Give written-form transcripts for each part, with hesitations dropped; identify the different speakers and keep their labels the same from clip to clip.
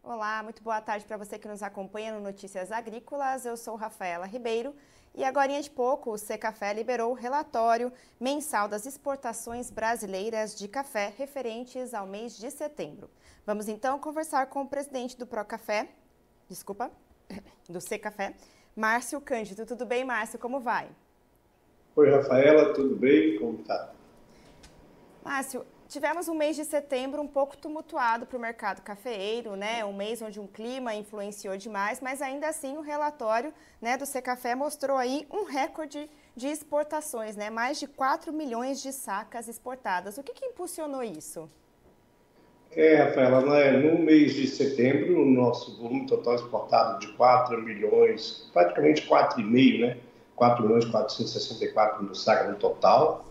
Speaker 1: Olá, muito boa tarde para você que nos acompanha no Notícias Agrícolas. Eu sou Rafaela Ribeiro e agora de pouco o Secafé liberou o relatório mensal das exportações brasileiras de café referentes ao mês de setembro. Vamos então conversar com o presidente do do Secafé, Márcio Cândido. Tudo bem, Márcio? Como vai?
Speaker 2: Oi, Rafaela, tudo bem? Como tá?
Speaker 1: Márcio, tivemos um mês de setembro um pouco tumultuado para o mercado cafeeiro, né? Um mês onde um clima influenciou demais, mas ainda assim o relatório, né, do Secafé mostrou aí um recorde de exportações, né? Mais de 4 milhões de sacas exportadas. O que impulsionou isso?
Speaker 2: Rafaela, no mês de setembro, o nosso volume total exportado de 4 milhões, praticamente 4,5, né? 4 milhões 464 mil sacas no total,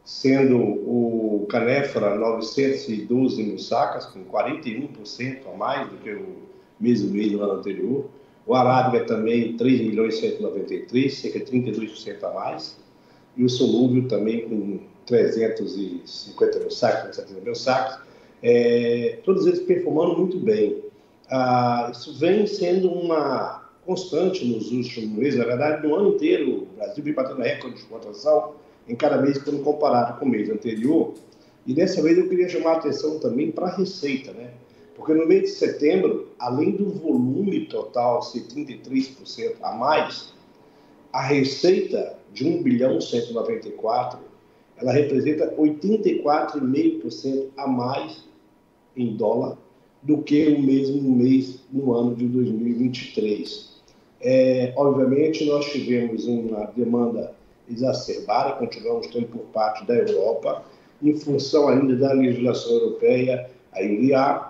Speaker 2: sendo o Canéfora 912 mil sacas, com 41% a mais do que o mesmo mês do ano anterior. O Arábica também 3 milhões 193, cerca de 32% a mais. E o Solúvel também com 350 mil sacas, 70 mil sacas. Todos eles performando muito bem. Isso vem sendo uma constante nos últimos meses. Na verdade, no ano inteiro, o Brasil vem batendo recorde de exportação em cada mês quando comparado com o mês anterior. E dessa vez eu queria chamar a atenção também para a receita, né? Porque no mês de setembro, além do volume total ser 33% a mais, a receita de 1 bilhão 194, ela representa 84,5% a mais em dólar do que o mesmo mês no ano de 2023. Obviamente, nós tivemos uma demanda exacerbada, continuamos tendo por parte da Europa, em função ainda da legislação europeia, a ILIA,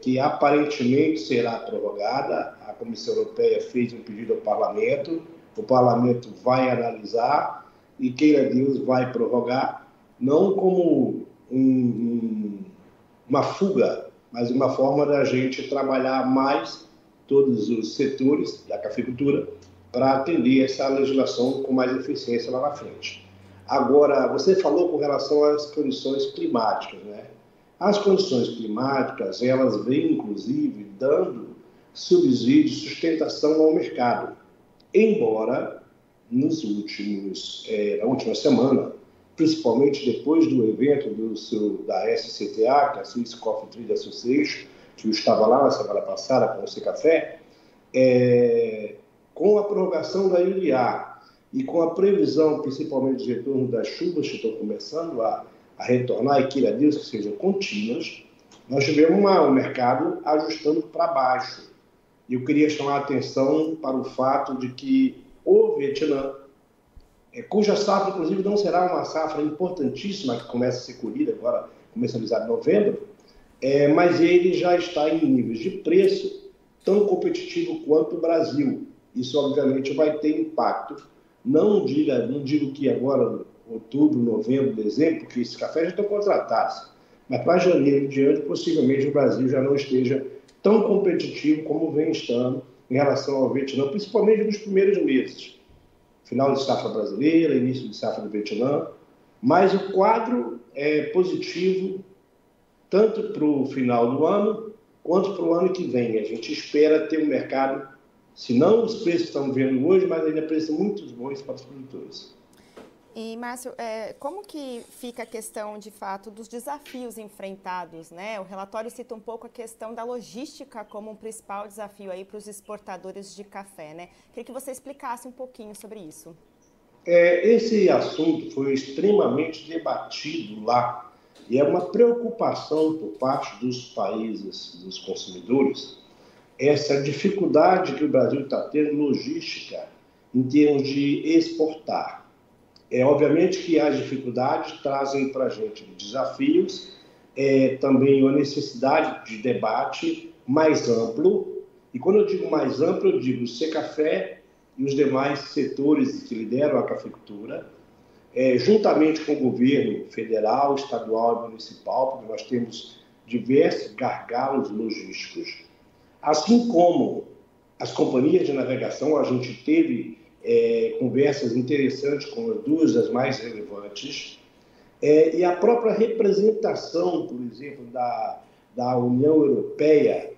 Speaker 2: que aparentemente será prorrogada. A Comissão Europeia fez um pedido ao Parlamento, o Parlamento vai analisar e, queira Deus, vai prorrogar, não como uma fuga, mas uma forma da gente trabalhar mais todos os setores da cafeicultura para atender essa legislação com mais eficiência lá na frente. Agora, você falou com relação às condições climáticas, né? As condições climáticas, elas vêm, inclusive, dando subsídio, sustentação ao mercado. Embora, na última semana, principalmente depois do evento da SCTA, que é a Swiss Coffee Trade Association, que eu estava lá na semana passada com o Secafé, com a prorrogação da ILIA e com a previsão, principalmente de retorno das chuvas que estão começando a retornar, e queira Deus que sejam contínuas, nós tivemos um mercado ajustando para baixo. E eu queria chamar a atenção para o fato de que o Vietnã, cuja safra, inclusive, não será uma safra importantíssima, que começa a ser colhida agora, comercializada em novembro, mas ele já está em níveis de preço tão competitivo quanto o Brasil. Isso, obviamente, vai ter impacto. Não digo que agora, outubro, novembro, dezembro, porque esses cafés já estão contratados, mas para janeiro e diante, possivelmente o Brasil já não esteja tão competitivo como vem estando em relação ao Vietnã, principalmente nos primeiros meses. Final de safra brasileira, início de safra do Vietnã, mas o quadro é positivo tanto para o final do ano quanto para o ano que vem. A gente espera ter um mercado, se não os preços que estamos vendo hoje, mas ainda preços muito bons para os produtores.
Speaker 1: E, Márcio, como que fica a questão, de fato, dos desafios enfrentados, né? O relatório cita um pouco a questão da logística como um principal desafio aí para os exportadores de café, né? Queria que você explicasse um pouquinho sobre isso.
Speaker 2: Esse assunto foi extremamente debatido lá e é uma preocupação por parte dos países, dos consumidores, essa dificuldade que o Brasil está tendo logística em termos de exportar. Obviamente que as dificuldades trazem para a gente desafios, também uma necessidade de debate mais amplo. E quando eu digo mais amplo, eu digo Secafé e os demais setores que lideram a cafeicultura, juntamente com o governo federal, estadual e municipal, porque nós temos diversos gargalos logísticos, assim como as companhias de navegação. A gente teve conversas interessantes com as duas das mais relevantes, e a própria representação, por exemplo, da União Europeia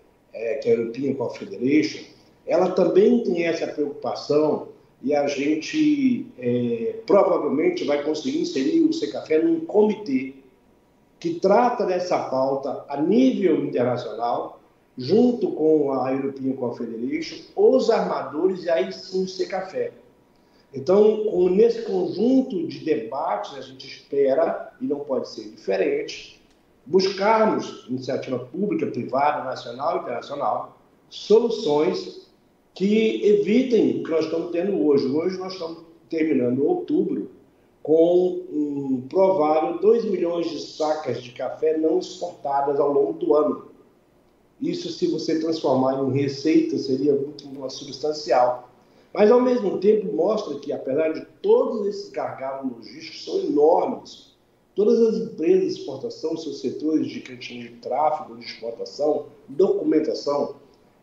Speaker 2: que é a European Coffee Federation, ela também tem essa preocupação e a gente provavelmente vai conseguir inserir o Secafé num comitê que trata dessa pauta a nível internacional, junto com a European Coffee Federation, os armadores e aí sim o Secafé. Então, nesse conjunto de debates, a gente espera, e não pode ser diferente, buscarmos, iniciativa pública, privada, nacional e internacional, soluções que evitem o que nós estamos tendo hoje. Hoje nós estamos terminando outubro com um provável 2 milhões de sacas de café não exportadas ao longo do ano. Isso, se você transformar em receita, seria muito substancial. Mas, ao mesmo tempo, mostra que, apesar de todos esses gargalos logísticos, são enormes. Todas as empresas de exportação, seus setores de cantinho de tráfego, de exportação, documentação,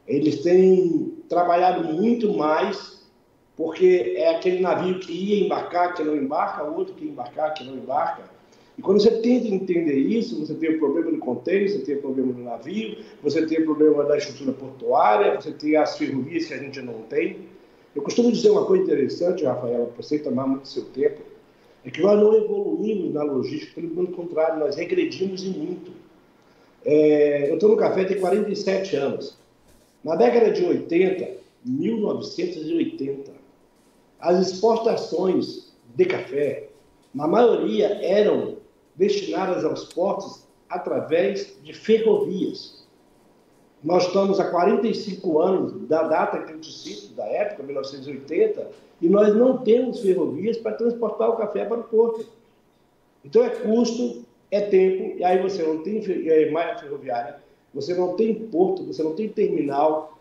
Speaker 2: eles têm trabalhado muito mais, porque é aquele navio que ia embarcar, que não embarca, outro que ia embarcar, que não embarca. E quando você tenta entender isso, você tem o problema do container, você tem o problema do navio, você tem o problema da estrutura portuária, você tem as ferrovias que a gente não tem. Eu costumo dizer uma coisa interessante, Rafaela, para você tomar muito seu tempo, é que nós não evoluímos na logística, pelo contrário, nós regredimos e muito. Eu estou no café tem 47 anos. Na década de 80, 1980, as exportações de café, na maioria, eram destinadas aos portos através de ferrovias. Nós estamos há 45 anos da data que eu te cito, da época, 1980, e nós não temos ferrovias para transportar o café para o porto. Então é custo, é tempo, e aí você não tem malha ferroviária, você não tem porto, você não tem terminal,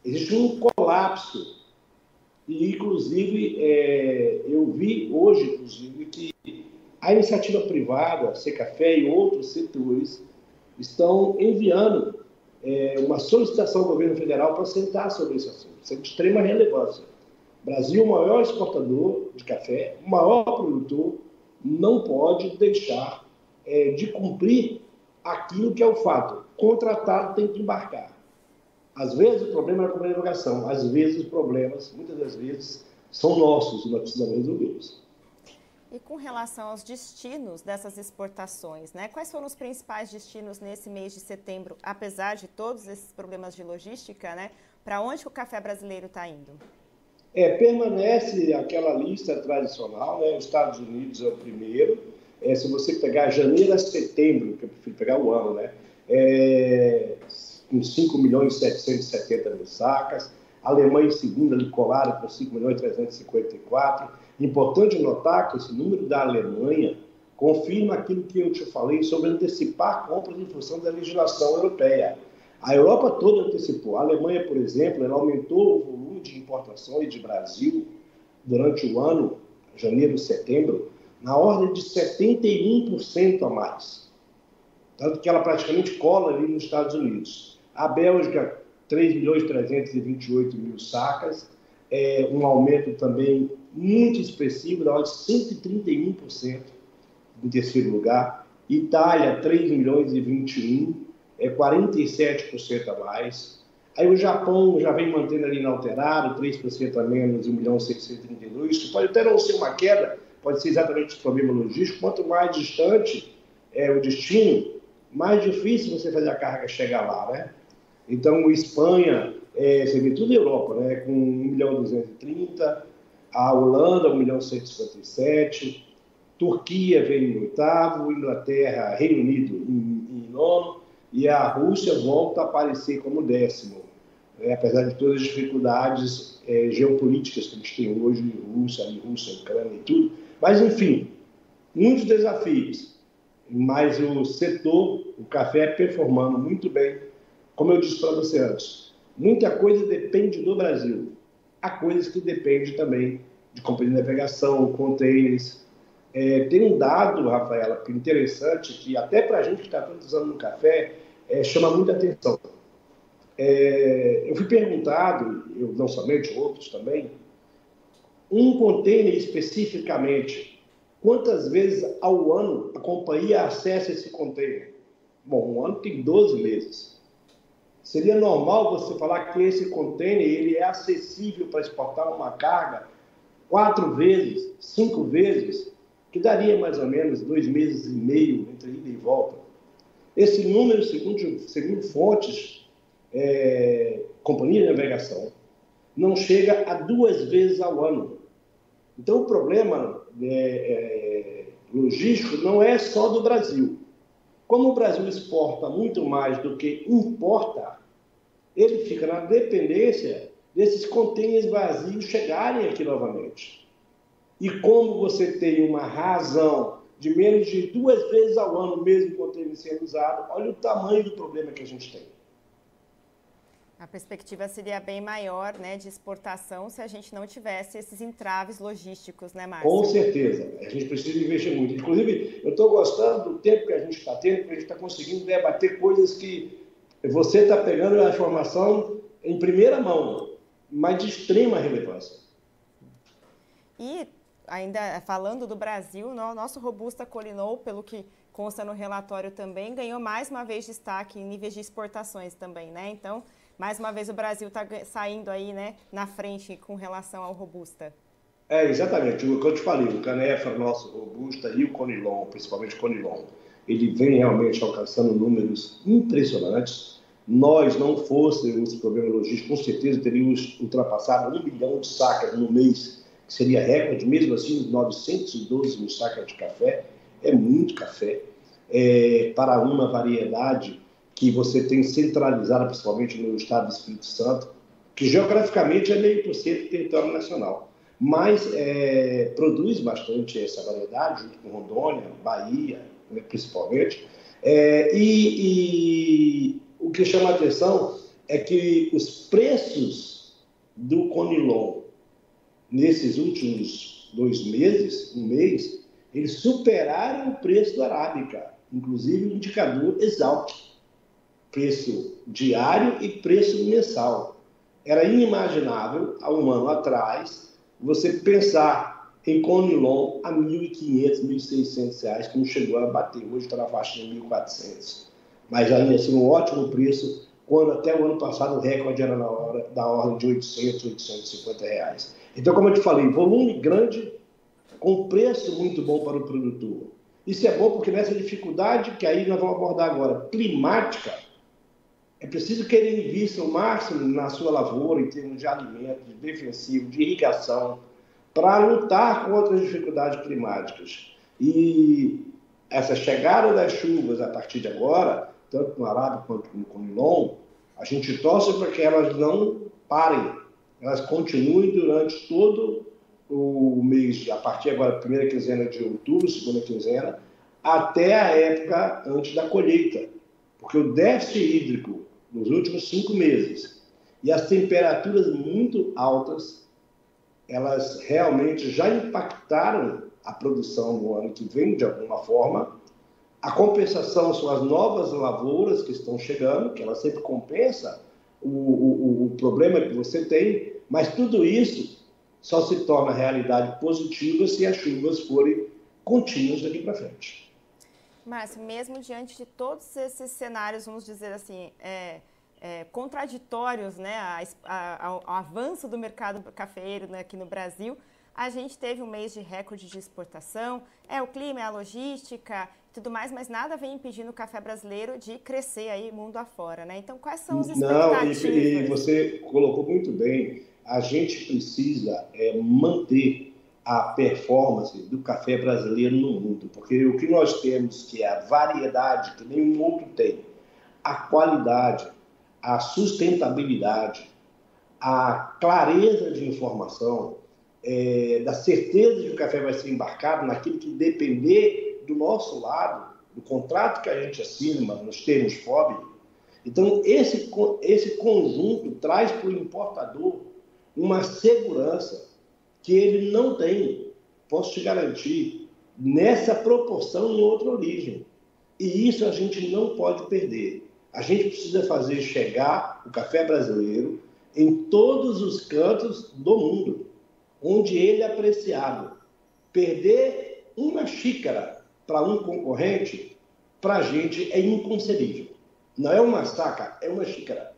Speaker 2: existe um colapso. E, inclusive, eu vi hoje, inclusive, que a iniciativa privada, Secafé e outros setores, estão enviando uma solicitação ao governo federal para sentar sobre esse assunto. Isso é de extrema relevância. O Brasil, o maior exportador de café, o maior produtor, não pode deixar de cumprir aquilo que é o fato. Contratado tem que embarcar. Às vezes o problema é a navegação, às vezes os problemas, muitas das vezes, são nossos e nós precisamos resolvê-los.
Speaker 1: E com relação aos destinos dessas exportações, né? Quais foram os principais destinos nesse mês de setembro, apesar de todos esses problemas de logística, né? Para onde o café brasileiro está indo?
Speaker 2: Permanece aquela lista tradicional, né? Os Estados Unidos é o primeiro. Se você pegar janeiro a setembro, que eu prefiro pegar o ano, né? Com 5 milhões e 770 mil sacas. A Alemanha em segunda, ali colada, com 5 milhões e 354. Importante notar que esse número da Alemanha confirma aquilo que eu te falei sobre antecipar compras em função da legislação europeia. A Europa toda antecipou. A Alemanha, por exemplo, ela aumentou o volume de importações de Brasil durante o ano, janeiro e setembro, na ordem de 71% a mais. Tanto que ela praticamente cola ali nos Estados Unidos. A Bélgica, 3 milhões e 328 mil sacas, um aumento também muito expressivo, da ordem de 131% em terceiro lugar. Itália, 3 milhões e 21, 47% a mais. Aí o Japão já vem mantendo ali inalterado, 3% a menos, 1 milhão e 632. Isso pode até não ser uma queda, pode ser exatamente esse problema logístico. Quanto mais distante o destino, mais difícil você fazer a carga chegar lá, né? Então, Espanha, você vê tudo na Europa, né? Com 1 milhão e 230, a Holanda, 1 milhão e 157, Turquia vem em oitavo, Inglaterra, Reino Unido em nono, e a Rússia volta a aparecer como décimo, apesar de todas as dificuldades geopolíticas que a gente tem hoje, Rússia, Ucrânia e tudo. Mas, enfim, muitos desafios, mas o setor, o café, performando muito bem. Como eu disse para você antes, muita coisa depende do Brasil. Há coisas que dependem também de companhia de navegação, containers. Tem um dado, Rafaela, interessante, que até para a gente que está tantos anos no café, chama muita atenção. Eu fui perguntado, eu não somente, outros também, um container especificamente, quantas vezes ao ano a companhia acessa esse container? Bom, um ano tem 12 meses. Seria normal você falar que esse container ele é acessível para exportar uma carga 4 vezes, 5 vezes, que daria mais ou menos 2 meses e meio entre ida e volta. Esse número, segundo fontes, companhia de navegação, não chega a 2 vezes ao ano. Então, o problema logístico não é só do Brasil. Como o Brasil exporta muito mais do que importa, ele fica na dependência desses contêineres vazios chegarem aqui novamente. E como você tem uma razão de menos de 2 vezes ao ano, mesmo o contêiner sendo usado, olha o tamanho do problema que a gente tem.
Speaker 1: A perspectiva seria bem maior, né, de exportação se a gente não tivesse esses entraves logísticos, né, Márcio?
Speaker 2: Com certeza. A gente precisa investir muito. Inclusive, eu estou gostando do tempo que a gente está tendo, porque a gente está conseguindo debater coisas que você está pegando a informação em primeira mão, mas de extrema relevância.
Speaker 1: E, ainda falando do Brasil, nosso Robusta Colinou, pelo que consta no relatório também, ganhou mais uma vez destaque em níveis de exportações também, né? Então, mais uma vez o Brasil está saindo aí, né, na frente com relação ao Robusta.
Speaker 2: Exatamente. O que eu te falei, o Canefa, nosso Robusta e o Conilon, principalmente o Conilon, ele vem realmente alcançando números impressionantes. Nós, não fôssemos esse problema logístico, com certeza teríamos ultrapassado 1 milhão de sacas no mês, que seria recorde, mesmo assim, 912 mil sacas de café. É muito café. Para uma variedade que você tem centralizada, principalmente no estado do Espírito Santo, que geograficamente é meio por cento do território nacional, mas produz bastante essa variedade, junto com Rondônia, Bahia, né, principalmente. E o que chama a atenção é que os preços do Conilon, nesses últimos 2 meses, um mês, eles superaram o preço do Arábica, inclusive o indicador Exalt, preço diário e preço mensal. Era inimaginável, há um ano atrás, você pensar em Conilon a R$ 1.500, R$ 1.600, como chegou a bater hoje, está na faixa de R$ 1.400. Mas ainda assim, um ótimo preço, quando até o ano passado o recorde era da ordem de R$ 800, R$ 850. Então, como eu te falei, volume grande, com preço muito bom para o produtor. Isso é bom porque nessa dificuldade, que aí nós vamos abordar agora, climática, é preciso que ele invista o máximo na sua lavoura, em termos de alimento, de defensivo, de irrigação, para lutar contra as dificuldades climáticas. E essa chegada das chuvas a partir de agora, tanto no Arábica quanto no Conilon, a gente torce para que elas não parem, elas continuem durante todo o mês, a partir agora, primeira quinzena de outubro, segunda quinzena, até a época antes da colheita. Porque o déficit hídrico nos últimos 5 meses e as temperaturas muito altas, elas realmente já impactaram a produção no ano que vem, de alguma forma. A compensação são as novas lavouras que estão chegando, que ela sempre compensa o problema que você tem, mas tudo isso só se torna realidade positiva se as chuvas forem contínuas daqui para frente.
Speaker 1: Márcio, mesmo diante de todos esses cenários, vamos dizer assim, contraditórios, né, ao avanço do mercado cafeeiro, né, aqui no Brasil, a gente teve um mês de recorde de exportação, o clima, a logística e tudo mais, mas nada vem impedindo o café brasileiro de crescer aí mundo afora, né? Então, quais são as expectativas?
Speaker 2: Não, e você colocou muito bem, a gente precisa manter a performance do café brasileiro no mundo, porque o que nós temos, que é a variedade que nenhum outro tem, a qualidade, a sustentabilidade, a clareza de informação, da certeza de que o café vai ser embarcado naquilo que depender do nosso lado, do contrato que a gente assina, nos termos FOB. Então, esse conjunto traz para o importador uma segurança que ele não tem, posso te garantir, nessa proporção em outra origem. E isso a gente não pode perder. A gente precisa fazer chegar o café brasileiro em todos os cantos do mundo, onde ele é apreciado. Perder uma xícara para um concorrente, para a gente é inconcebível. Não é uma saca, é uma xícara.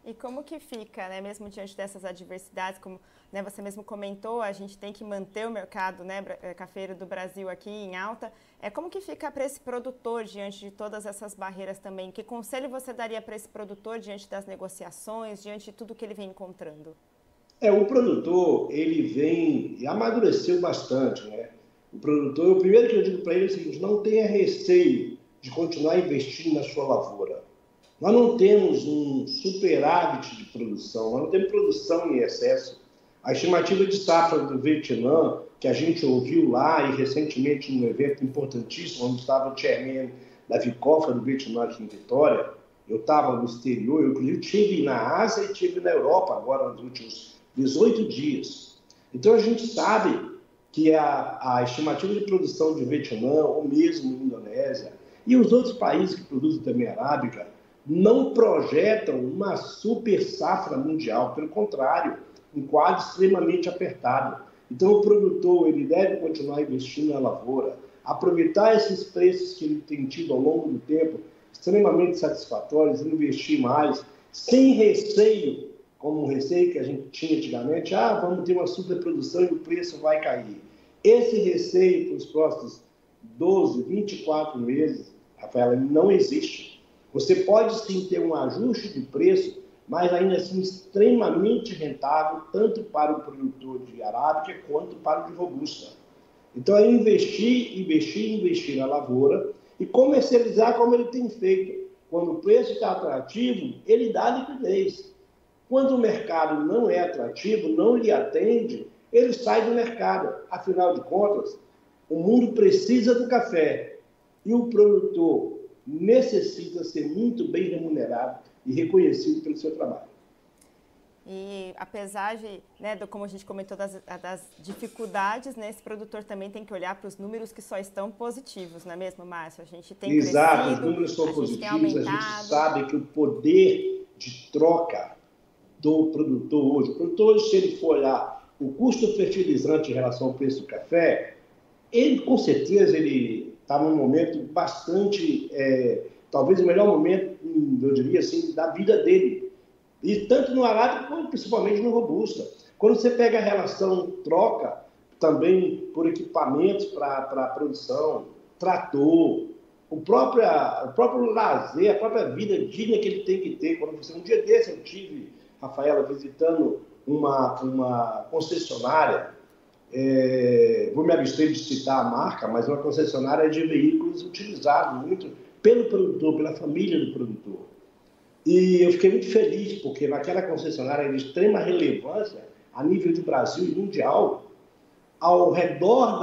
Speaker 1: E como que fica, né, mesmo diante dessas adversidades, como, né, você mesmo comentou, a gente tem que manter o mercado, né, cafeiro do Brasil aqui em alta. Como que fica para esse produtor diante de todas essas barreiras também? Que conselho você daria para esse produtor diante das negociações, diante de tudo que ele vem encontrando?
Speaker 2: O produtor, ele vem e amadureceu bastante, né? O produtor, o primeiro que eu digo para ele é o seguinte: não tenha receio de continuar investindo na sua lavoura. Nós não temos um superávit de produção, nós não temos produção em excesso. A estimativa de safra do Vietnã, que a gente ouviu lá e recentemente num evento importantíssimo, onde estava o chairman da Vicofa do Vietnã aqui em Vitória, eu estava no exterior, eu inclusive estive na Ásia e estive na Europa agora nos últimos 18 dias. Então a gente sabe que a estimativa de produção de Vietnã, ou mesmo Indonésia, e os outros países que produzem também arábica, não projetam uma super safra mundial, pelo contrário, um quadro extremamente apertado. Então o produtor ele deve continuar investindo na lavoura, aproveitar esses preços que ele tem tido ao longo do tempo, extremamente satisfatórios, investir mais, sem receio, como um receio que a gente tinha antigamente, vamos ter uma superprodução e o preço vai cair. Esse receio para os próximos 12, 24 meses, Rafaela, não existe. Você pode sim ter um ajuste de preço, mas ainda assim extremamente rentável, tanto para o produtor de arábica quanto para o de robusta. Então é investir na lavoura e comercializar como ele tem feito. Quando o preço está atrativo, ele dá liquidez. Quando o mercado não é atrativo, não lhe atende, ele sai do mercado. Afinal de contas, o mundo precisa do café e o produtor necessita ser muito bem remunerado e reconhecido pelo seu trabalho.
Speaker 1: E apesar de, né, como a gente comentou, das dificuldades, né, esse produtor também tem que olhar para os números que só estão positivos, não é mesmo, Márcio? A gente tem
Speaker 2: Exato,
Speaker 1: crescido,
Speaker 2: os números são
Speaker 1: a gente tem
Speaker 2: positivos, a gente
Speaker 1: aumentado.
Speaker 2: sabe que o poder de troca do produtor hoje, se ele for olhar o custo do fertilizante em relação ao preço do café, ele com certeza ele está num momento bastante, talvez o melhor momento, eu diria assim, da vida dele. E tanto no arábica como principalmente no robusta. Quando você pega a relação troca, também por equipamentos para produção, trator, o próprio lazer, a própria vida digna que ele tem que ter. Quando você, um dia desse eu tive, Rafaela, visitando uma concessionária, vou me abster de citar a marca, mas uma concessionária de veículos utilizados muito pelo produtor, pela família do produtor. E eu fiquei muito feliz, porque naquela concessionária de extrema relevância, a nível de Brasil e mundial, ao redor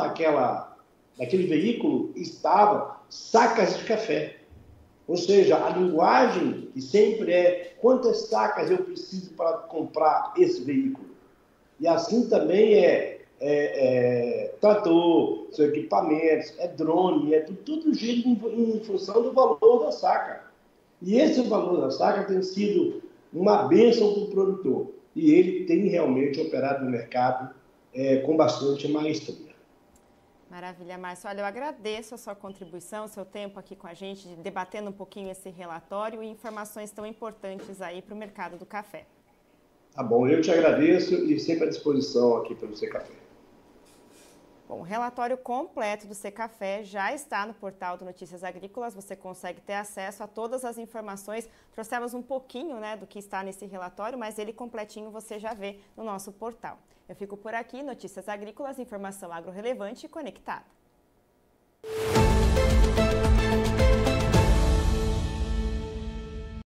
Speaker 2: daquele veículo estava sacas de café. Ou seja, a linguagem que sempre é quantas sacas eu preciso para comprar esse veículo. E assim também trator, seus equipamentos, drone, tudo gira em função do valor da saca. E esse valor da saca tem sido uma bênção para o produtor. E ele tem realmente operado no mercado com bastante maestria.
Speaker 1: Maravilha, Márcio. Olha, eu agradeço a sua contribuição, o seu tempo aqui com a gente, debatendo um pouquinho esse relatório e informações tão importantes aí para o mercado do café.
Speaker 2: Tá bom, eu te agradeço e sempre à disposição aqui pelo Secafé.
Speaker 1: Bom, o relatório completo do Secafé já está no portal do Notícias Agrícolas, você consegue ter acesso a todas as informações. Trouxemos um pouquinho, né, do que está nesse relatório, mas ele completinho você já vê no nosso portal. Eu fico por aqui, Notícias Agrícolas, informação agro relevante e conectada.